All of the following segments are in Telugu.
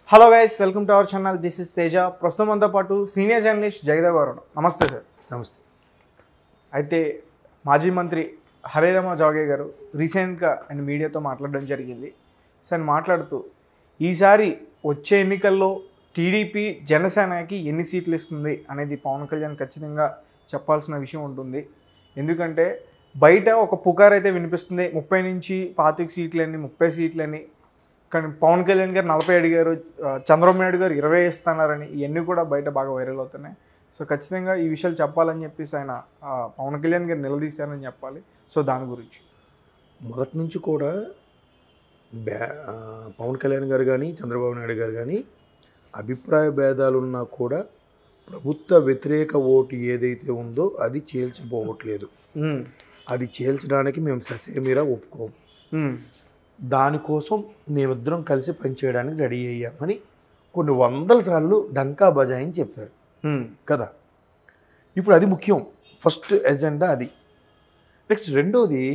Hello guys, welcome to our channel. This is Teja. ప్రస్తుతం మనతో పాటు సీనియర్ జర్నలిస్ట్ జగదేవ్ గారు. నమస్తే సార్. నమస్తే. అయితే మాజీ మంత్రి హరిరామ జోగే గారు రీసెంట్గా ఆయన మీడియాతో మాట్లాడడం జరిగింది. సో ఆయన మాట్లాడుతూ ఈసారి వచ్చే ఎన్నికల్లో టీడీపీ జనసేనకి ఎన్ని సీట్లు ఇస్తుంది అనేది పవన్ కళ్యాణ్ ఖచ్చితంగా చెప్పాల్సిన విషయం ఉంటుంది. ఎందుకంటే బయట ఒక పుకార్ అయితే వినిపిస్తుంది, 30 నుంచి 25 సీట్లని, 30 సీట్లని. కానీ పవన్ కళ్యాణ్ గారు 40 అడిగారు, చంద్రబాబు నాయుడు గారు 20 ఇస్తున్నారని. ఇవన్నీ కూడా బయట బాగా వైరల్ అవుతున్నాయి. సో ఖచ్చితంగా ఈ విషయాలు చెప్పాలని చెప్పేసి ఆయన పవన్ కళ్యాణ్ గారు నిలదీశారని చెప్పాలి. సో దాని గురించి మొదటి నుంచి కూడా పవన్ కళ్యాణ్ గారు కానీ చంద్రబాబు నాయుడు గారు కానీ అభిప్రాయ భేదాలున్నా కూడా ప్రభుత్వ వ్యతిరేక ఓటు ఏదైతే ఉందో అది చేల్చిపోవట్లేదు. అది చేల్చడానికి మేము ససేమిరా ఒప్పుకోము. దానికోసం మేమిద్దరం కలిసి పనిచేయడానికి రెడీ అయ్యామని కొన్ని వందల సార్లు డంకా బజాయిని చెప్పారు కదా. ఇప్పుడు అది ముఖ్యం, ఫస్ట్ ఎజెండా అది. నెక్స్ట్ రెండోది,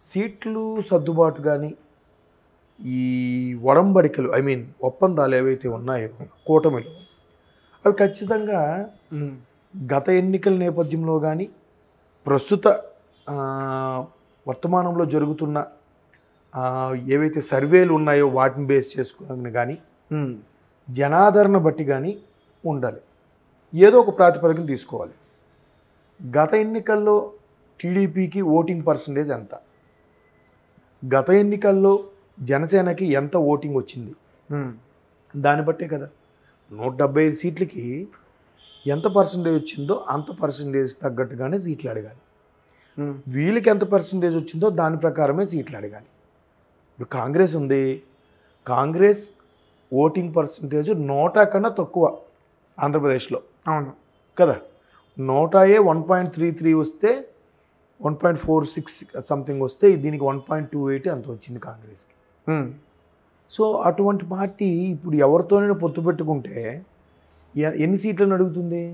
సీట్లు సర్దుబాటు కానీ ఈ ఒడంబడికలు ఒప్పందాలు ఏవైతే ఉన్నాయో కూటమిలో, అవి ఖచ్చితంగా గత ఎన్నికల నేపథ్యంలో కానీ ప్రస్తుత వర్తమానంలో జరుగుతున్న ఏవైతే సర్వేలు ఉన్నాయో వాటిని బేస్ చేసుకుని కానీ జనాదరణ బట్టి కానీ ఉండాలి. ఏదో ఒక ప్రాతిపదికను తీసుకోవాలి. గత ఎన్నికల్లో టీడీపీకి ఓటింగ్ పర్సంటేజ్ ఎంత, గత ఎన్నికల్లో జనసేనకి ఎంత ఓటింగ్ వచ్చింది, దాన్ని బట్టే కదా 175 సీట్లకి ఎంత పర్సంటేజ్ వచ్చిందో అంత పర్సంటేజ్ తగ్గట్టుగానే సీట్లు అడగాలి. వీళ్ళకి ఎంత పర్సంటేజ్ వచ్చిందో దాని ప్రకారమే సీట్లు అడగాలి. ఇప్పుడు కాంగ్రెస్ ఉంది, కాంగ్రెస్ ఓటింగ్ పర్సంటేజ్ 100 కన్నా తక్కువ ఆంధ్రప్రదేశ్లో. అవును కదా. 100 1.33 వస్తే 1.46 సంథింగ్ వస్తే దీనికి 1.28 అంత వచ్చింది కాంగ్రెస్కి. సో అటువంటి పార్టీ ఇప్పుడు ఎవరితోనైనా పొత్తు పెట్టుకుంటే ఎన్ని సీట్లను అడుగుతుంది?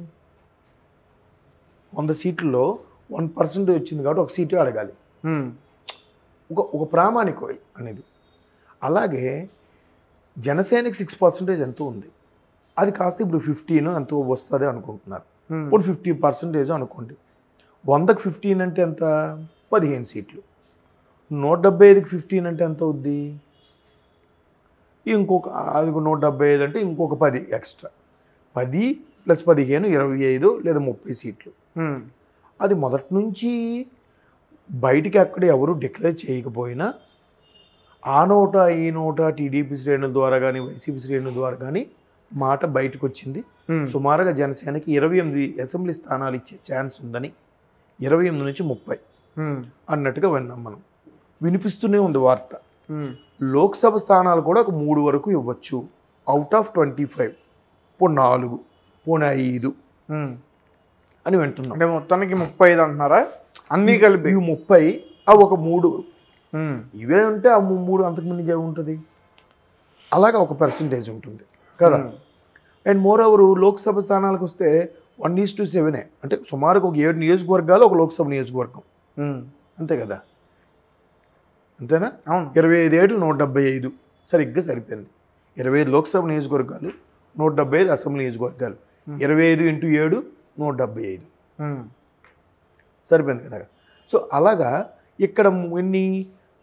100 సీట్లలో 1% వచ్చింది కాబట్టి ఒక సీటు అడగాలి. ఒక ప్రామాణిక అనేది. అలాగే జనసేనకి 6% ఎంతో ఉంది, అది కాస్త ఇప్పుడు 15 ఎంతో వస్తుంది అనుకుంటున్నారు. ఇప్పుడు 50% అనుకోండి. 100కి 15 అంటే ఎంత? 15 సీట్లు. 175కి 15 అంటే ఎంత అవుద్ది? ఇంకొక 175 అంటే ఇంకొక 10 ఎక్స్ట్రా. 10 + 15 25 లేదా 30 సీట్లు. అది మొదటి నుంచి బయటికి అక్కడ ఎవరు డిక్లేర్ చేయకపోయినా ఆ నోట ఈ నోట టీడీపీ శ్రేణుల ద్వారా కానీ వైసీపీ శ్రేణుల ద్వారా కానీ మాట బయటకు వచ్చింది. సుమారుగా జనసేనకి 28 అసెంబ్లీ స్థానాలు ఇచ్చే ఛాన్స్ ఉందని, 28 నుంచి 30 అన్నట్టుగా విన్నాం మనం. వినిపిస్తూనే ఉంది వార్త. లోక్సభ స్థానాలు కూడా ఒక 3 వరకు ఇవ్వచ్చు అవుట్ ఆఫ్ 25. పోనీ 4, పోనీ 5 అని వింటున్నాం. అంటే మొత్తానికి 35 అంటున్నారా? అన్నీ కలిపి ఇవి 30, అవి ఒక 3 ఇవే ఉంటే ఆ 3 అంతకుముందు ఉంటుంది. అలాగా ఒక పర్సంటేజ్ ఉంటుంది కదా. అండ్ మోర్ ఓవర్ లోక్సభ స్థానాలకు వస్తే 1:7 అంటే సుమారుగా ఒక 7 నియోజకవర్గాలు ఒక లోక్సభ నియోజకవర్గం. అంతే కదా, అంతేనా? అవును. 25 ఏళ్ళు 175 సరిగ్గా సరిపోయింది. 25 లోక్సభ నియోజకవర్గాలు, 175 అసెంబ్లీ నియోజకవర్గాలు. 25 × 7 175 సరిపోయింది కదా. సో అలాగా ఇక్కడ ఎన్ని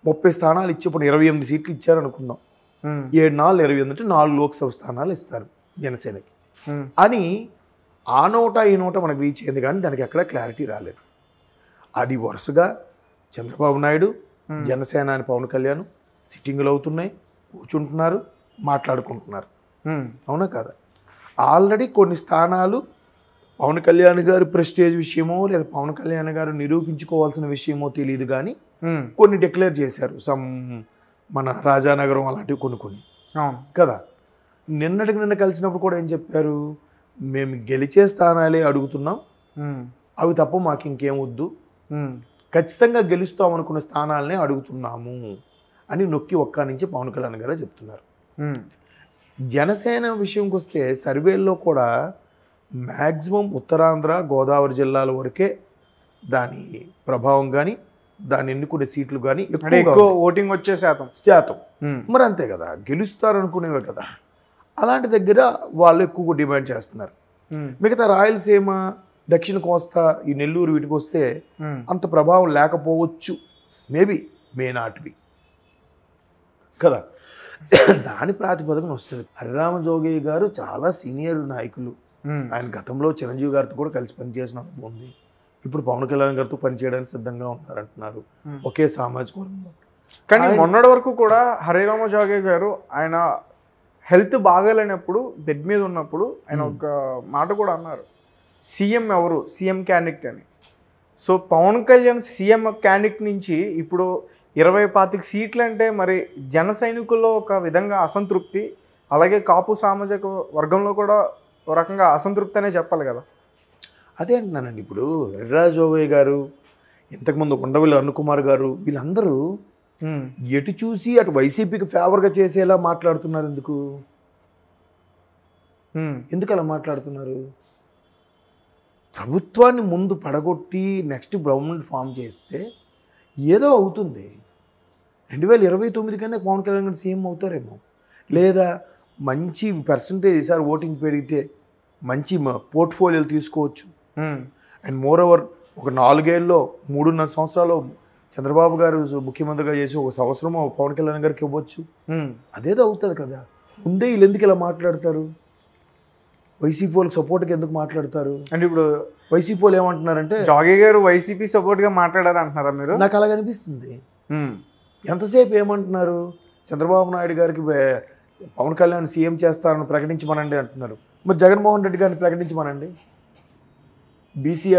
30 స్థానాలు ఇచ్చేప్పుడు 28 సీట్లు ఇచ్చారు అనుకుందాం. 7 × 4 28 అంటే 4 లోక్సభ స్థానాలు ఇస్తారు జనసేనకి అని ఆ నోట ఈ నోట మనకు రీచ్ అయింది. కానీ దానికి ఎక్కడ క్లారిటీ రాలేదు. అది వరుసగా చంద్రబాబు నాయుడు, జనసేన అని పవన్ కళ్యాణ్ సిట్టింగులు అవుతున్నాయి, కూర్చుంటున్నారు, మాట్లాడుకుంటున్నారు. అవునా కదా. ఆల్రెడీ కొన్ని స్థానాలు పవన్ కళ్యాణ్ గారు ప్రెస్టేజ్ విషయమో లేదా పవన్ కళ్యాణ్ గారు నిరూపించుకోవాల్సిన విషయమో తెలియదు కానీ కొన్ని డిక్లేర్ చేశారు. మన రాజానగరం అలాంటివి కొన్ని కదా. నిన్న కలిసినప్పుడు కూడా ఏం చెప్పారు? మేము గెలిచే స్థానాలే అడుగుతున్నాం, అవి తప్ప మాకు ఇంకేం వద్దు, ఖచ్చితంగా గెలుస్తాం అనుకున్న స్థానాలనే అడుగుతున్నాము అని నొక్కి ఒక్క నుంచి పవన్ కళ్యాణ్ గారు చెప్తున్నారు. జనసేన విషయంకి వస్తే సర్వేల్లో కూడా మ్యాక్సిమం ఉత్తరాంధ్ర, గోదావరి జిల్లాల వరకే దాని ప్రభావం కానీ దాన్ని ఎన్నుకునే సీట్లు కానీ ఎక్కువ ఓటింగ్ వచ్చే శాతం మరి అంతే కదా, గెలుస్తారు అనుకునేవే కదా. అలాంటి దగ్గర వాళ్ళు ఎక్కువ డిమాండ్ చేస్తున్నారు. మిగతా రాయలసీమ, దక్షిణ కోస్తా, ఈ నెల్లూరు వీటికి వస్తే అంత ప్రభావం లేకపోవచ్చు. మే నాట్ బి కదా. దాని ప్రాతిపదికన వస్తుంది. హరిరామ జోగయ్య గారు చాలా సీనియర్ నాయకులు. ఆయన గతంలో చిరంజీవి గారితో కూడా కలిసి పనిచేసిన అనుభవం ఉంది. ఇప్పుడు పవన్ కళ్యాణ్ గారితో పనిచేయడానికి సిద్ధంగా ఉన్నారంటున్నారు, ఒకే సామాజిక వర్గంలో. కానీ మొన్నటి వరకు కూడా హరిరామ జోగయ్య గారు ఆయన హెల్త్ బాగాలేనప్పుడు బెడ్ మీద ఉన్నప్పుడు ఆయన ఒక మాట కూడా అన్నారు, సీఎం ఎవరు, సీఎం క్యాండిడేట్ అని. So Pawan Kalyan CM candidate నుంచి ఇప్పుడు 20-25 సీట్లు అంటే మరి జన సైనికుల్లో ఒక విధంగా అసంతృప్తి, అలాగే కాపు సామాజిక వర్గంలో కూడా ఒక రకంగా అసంతృప్తి అనే చెప్పాలి కదా. అదే అంటున్నానండి. ఇప్పుడు హరిరామ జోగయ్య గారు, ఇంతకుముందు ఉండవల్లి అరుణ్ కుమార్ గారు, వీళ్ళందరూ ఎటు చూసి అటు వైసీపీకి ఫేవర్గా చేసేలా మాట్లాడుతున్నారు. ఎందుకు అలా మాట్లాడుతున్నారు? ప్రభుత్వాన్ని ముందు పడగొట్టి నెక్స్ట్ గవర్నమెంట్ ఫామ్ చేస్తే ఏదో అవుతుంది. 2029 కన్నా పవన్ కళ్యాణ్ గారు సీఎం అవుతారేమో, లేదా మంచి పర్సంటేజ్ ఈసారి ఓటింగ్ పెరిగితే మంచి పోర్ట్ఫోలియోలు తీసుకోవచ్చు. అండ్ మోర్ ఓవర్ ఒక 4 ఏళ్ళలో 3.5 సంవత్సరాలు చంద్రబాబు గారు ముఖ్యమంత్రిగా చేసి 1 సంవత్సరం పవన్ కళ్యాణ్ గారికి ఇవ్వచ్చు. అదేదో అవుతుంది కదా. ముందే వీళ్ళు ఎందుకు ఇలా మాట్లాడతారు? వైసీపీ వాళ్ళకి సపోర్ట్గా ఎందుకు మాట్లాడతారు? అంటే ఇప్పుడు వైసీపీ వాళ్ళు ఏమంటున్నారంటే జోగయ్య గారు వైసీపీ సపోర్ట్గా మాట్లాడారు అంటున్నారా మీరు? నాకు అలాగ అనిపిస్తుంది. ఎంతసేపు ఏమంటున్నారు, చంద్రబాబు నాయుడు గారికి పవన్ కళ్యాణ్ సీఎం చేస్తారని ప్రకటించమనండి అంటున్నారు. మరి జగన్మోహన్ రెడ్డి గారిని ప్రకటించమనండి. బీసీ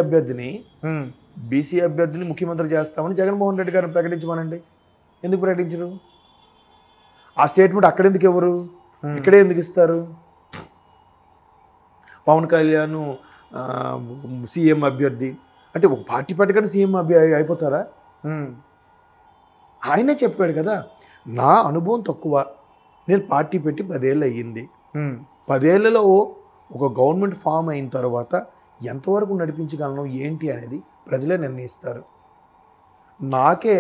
అభ్యర్థిని ముఖ్యమంత్రి చేస్తామని జగన్మోహన్ రెడ్డి గారిని ప్రకటించమనండి. ఎందుకు ప్రకటించరు? ఆ స్టేట్మెంట్ అక్కడెందుకు ఎవరు, ఇక్కడే ఎందుకు ఇస్తారు? పవన్ కళ్యాణ్ సీఎం అభ్యర్థి అంటే ఒక పార్టీ పట్టుకొని సీఎం అయిపోతారా? ఆయనే చెప్పాడు కదా, నా అనుభవం తక్కువ, నేను పార్టీ పెట్టి 10 ఏళ్ళు అయ్యింది. 10 ఏళ్లలో ఒక గవర్నమెంట్ ఫామ్ అయిన తర్వాత ఎంతవరకు నడిపించగలను ఏంటి అనేది ప్రజలే నిర్ణయిస్తారు. నాకే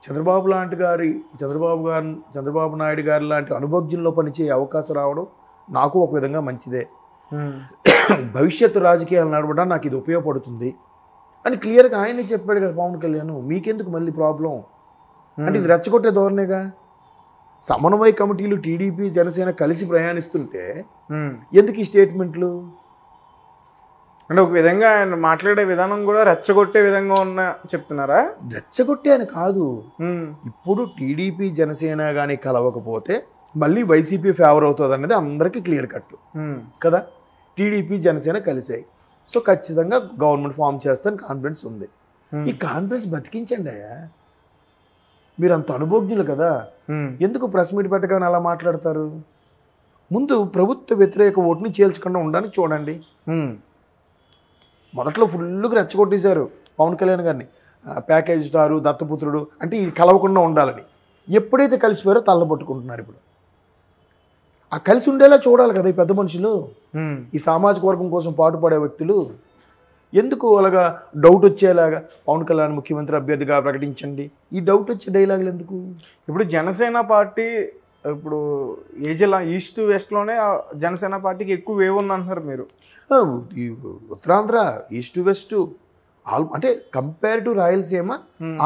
చంద్రబాబు నాయుడు గారు లాంటి అనుభవజ్ఞుల్లో పనిచేయ అవకాశం రావడం నాకు ఒక విధంగా మంచిదే. భవిష్యత్తు రాజకీయాలు నడవడం నాకు ఇది ఉపయోగపడుతుంది అని క్లియర్గా ఆయనే చెప్పాడు కదా పవన్ కళ్యాణ్. మీకెందుకు మళ్ళీ ప్రాబ్లం? అంటే ఇది రెచ్చగొట్టే ధోరణిగా. సమన్వయ కమిటీలు టీడీపీ జనసేన కలిసి ప్రయాణిస్తుంటే ఎందుకు ఈ స్టేట్మెంట్లు? అంటే ఒక విధంగా ఆయన మాట్లాడే విధానం కూడా రెచ్చగొట్టే విధంగా ఉన్న చెప్తున్నారా? రెచ్చగొట్టే అని కాదు. ఇప్పుడు టీడీపీ జనసేన కానీ కలవకపోతే మళ్ళీ వైసీపీ ఫేవర్ అవుతుంది అనేది అందరికీ క్లియర్ కట్ కదా. టీడీపీ జనసేన కలిసాయి, సో ఖచ్చితంగా గవర్నమెంట్ ఫామ్ చేస్తాను కాన్ఫిడెన్స్ ఉంది. ఈ కాన్ఫిడెన్స్ బతికించండి అయ్యా. మీరు అంత అనుభవజ్ఞులు కదా, ఎందుకు ప్రెస్ మీట్ పెట్టగానే అలా మాట్లాడతారు? ముందు ప్రభుత్వ వ్యతిరేక ఓటుని చేల్చకుండా ఉండడానికి చూడండి. మొదట్లో ఫుల్గా రెచ్చగొట్టేశారు పవన్ కళ్యాణ్ గారిని, ప్యాకేజ్ స్టారు, దత్తపుత్రుడు అంటే ఈ కలవకుండా ఉండాలని. ఎప్పుడైతే కలిసిపోయారో తల్లబట్టుకుంటున్నారు. ఇప్పుడు ఆ కలిసి ఉండేలా చూడాలి కదా ఈ పెద్ద మనుషులు, ఈ సామాజిక వర్గం కోసం పాటుపడే వ్యక్తులు. ఎందుకు అలాగా డౌట్ వచ్చేలాగా పవన్ కళ్యాణ్ ముఖ్యమంత్రి అభ్యర్థిగా ప్రకటించండి, ఈ డౌట్ వచ్చే డైలాగులు ఎందుకు? ఇప్పుడు జనసేన పార్టీ ఇప్పుడు ఏ జిల్లా ఈస్ట్ వెస్ట్లోనే జనసేన పార్టీకి ఎక్కువ వేవ్ ఉందంటున్నారు మీరు. ఉత్తరాంధ్ర ఈస్ట్ వెస్ట్ అంటే కంపేర్ టు రాయలసీమ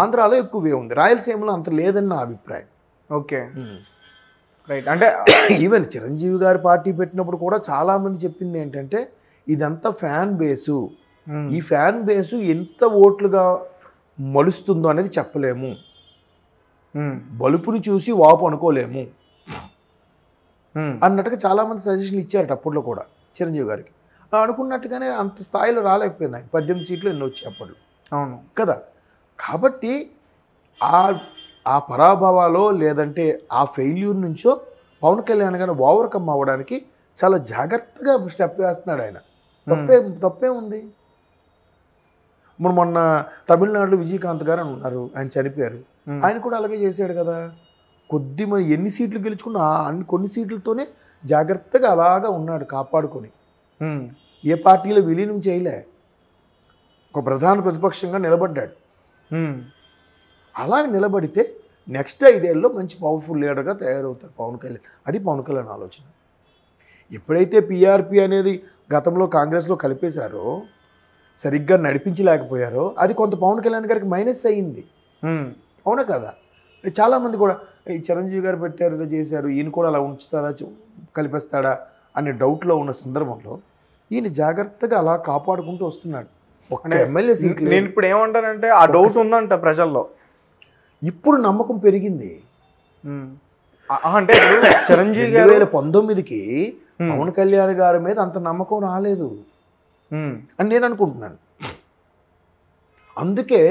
ఆంధ్రాలో ఎక్కువ వేవ్ ఉంది, రాయలసీమలో అంత లేదని నా అభిప్రాయం. Okay right. అంటే ఈవెన్ చిరంజీవి గారు పార్టీ పెట్టినప్పుడు కూడా చాలామంది చెప్పింది ఏంటంటే ఇదంతా ఫ్యాన్ బేసు, ఈ ఫ్యాన్ బేసు ఎంత ఓట్లుగా మలుస్తుందో అనేది చెప్పలేము, బలుపుని చూసి వాపు అనుకోలేము అన్నట్టుగా చాలామంది సజెషన్లు ఇచ్చారట అప్పట్లో కూడా చిరంజీవి గారికి. అనుకున్నట్టుగానే అంత స్థాయిలో రాలేకపోయింది ఆయన. 18 సీట్లు ఎన్నో వచ్చాయి అప్పట్లో. అవును కదా. కాబట్టి ఆ పరాభవాలో లేదంటే ఆ ఫెయిల్యూర్ నుంచో పవన్ కళ్యాణ్ గారు ఓవర్కమ్ అవ్వడానికి చాలా జాగ్రత్తగా స్టెప్ వేస్తున్నాడు ఆయన. తప్పే ఉంది. మొన్న తమిళనాడులో విజయకాంత్ గారు అని ఉన్నారు, ఆయన చనిపోయారు. ఆయన కూడా అలాగే చేశాడు కదా. కొద్దిమంది ఎన్ని సీట్లు గెలుచుకున్నా కొన్ని సీట్లతోనే జాగ్రత్తగా అలాగా ఉన్నాడు కాపాడుకొని. ఏ పార్టీలో విలీనం చేయలే, ఒక ప్రధాన ప్రతిపక్షంగా నిలబడ్డాడు. అలాగే నిలబడితే నెక్స్ట్ 5 ఏళ్ళలో మంచి పవర్ఫుల్ లీడర్గా తయారవుతారు పవన్ కళ్యాణ్. అది పవన్ కళ్యాణ్ ఆలోచన. ఎప్పుడైతే పిఆర్పి అనేది గతంలో కాంగ్రెస్లో కలిపేశారో, సరిగ్గా నడిపించలేకపోయారో, అది కొంత పవన్ కళ్యాణ్ గారికి మైనస్ అయ్యింది. అవునా కదా? చాలామంది కూడా ఈ చిరంజీవి గారు పెట్టారు, ఇలా చేశారు, ఈయన కూడా అలా ఉంచుతాడా, కలిపేస్తాడా అనే డౌట్లో ఉన్న సందర్భంలో ఈయన జాగ్రత్తగా అలా కాపాడుకుంటూ వస్తున్నాడు. ఒక్క ఎమ్మెల్యే సీట్. నేను ఇప్పుడు ఏమంటానంటే ఆ డౌట్ ఉందంట ప్రజల్లో. ఇప్పుడు నమ్మకం పెరిగింది. అంటే చిరంజీవి 2019కి పవన్ కళ్యాణ్ గారి మీద అంత నమ్మకం రాలేదు అని నేను అనుకుంటున్నాను. అందుకే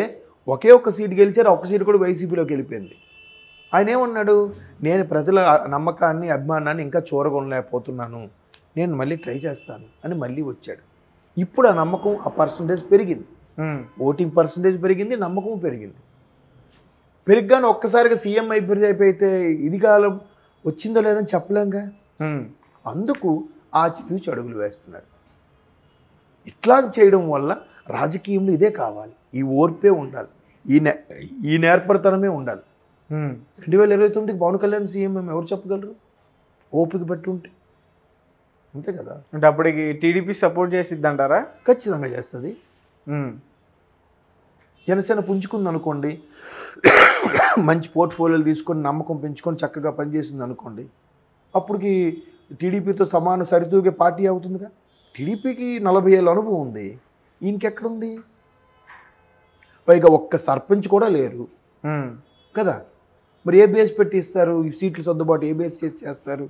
ఒకే ఒక్క సీట్ గెలిచారు, ఒక్క సీట్ కూడా వైసీపీలోకి వెళ్ళిపోయింది. ఆయన ఏమన్నాడు, నేను ప్రజల నమ్మకాన్ని అభిమానాన్ని ఇంకా చూరగొనలేకపోతున్నాను, నేను మళ్ళీ ట్రై చేస్తాను అని మళ్ళీ వచ్చాడు. ఇప్పుడు ఆ నమ్మకం, ఆ పర్సంటేజ్ పెరిగింది, ఓటింగ్ పర్సంటేజ్ పెరిగింది, నమ్మకం పెరిగింది. పెరిగ్గానే ఒక్కసారిగా సీఎం అయిపోతే ఇది కాలం వచ్చిందో లేదని చెప్పలేంగా. అందుకు ఆచితూచి అడుగులు వేస్తున్నాడు. ఇట్లా చేయడం వల్ల రాజకీయంలో ఇదే కావాలి, ఈ ఓర్పే ఉండాలి, ఈ నేర్పరితనమే ఉండాలి. 2029కి పవన్ కళ్యాణ్ సీఎం ఎవరు చెప్పగలరు? ఓపిక పెట్టి ఉంటే అంతే కదా. అంటే అప్పటికి టీడీపీ సపోర్ట్ చేసిద్ది అంటారా? ఖచ్చితంగా చేస్తుంది. జనసేన పుంజుకుంది అనుకోండి, మంచి పోర్ట్ఫోలియోలు తీసుకొని నమ్మకం పెంచుకొని చక్కగా పనిచేసింది అనుకోండి, అప్పటికి టీడీపీతో సమాన సరితూగే పార్టీ అవుతుందిగా. టీడీపీకి 40 ఏళ్ళ అనుభవం ఉంది, ఈయనకెక్కడుంది? పైగా ఒక్క సర్పంచ్ కూడా లేరు కదా. మరి ఏ బేస్ పెట్టి ఇస్తారు? ఈ సీట్లు సర్దుబాటు ఏ బేస్ చేసి చేస్తారు?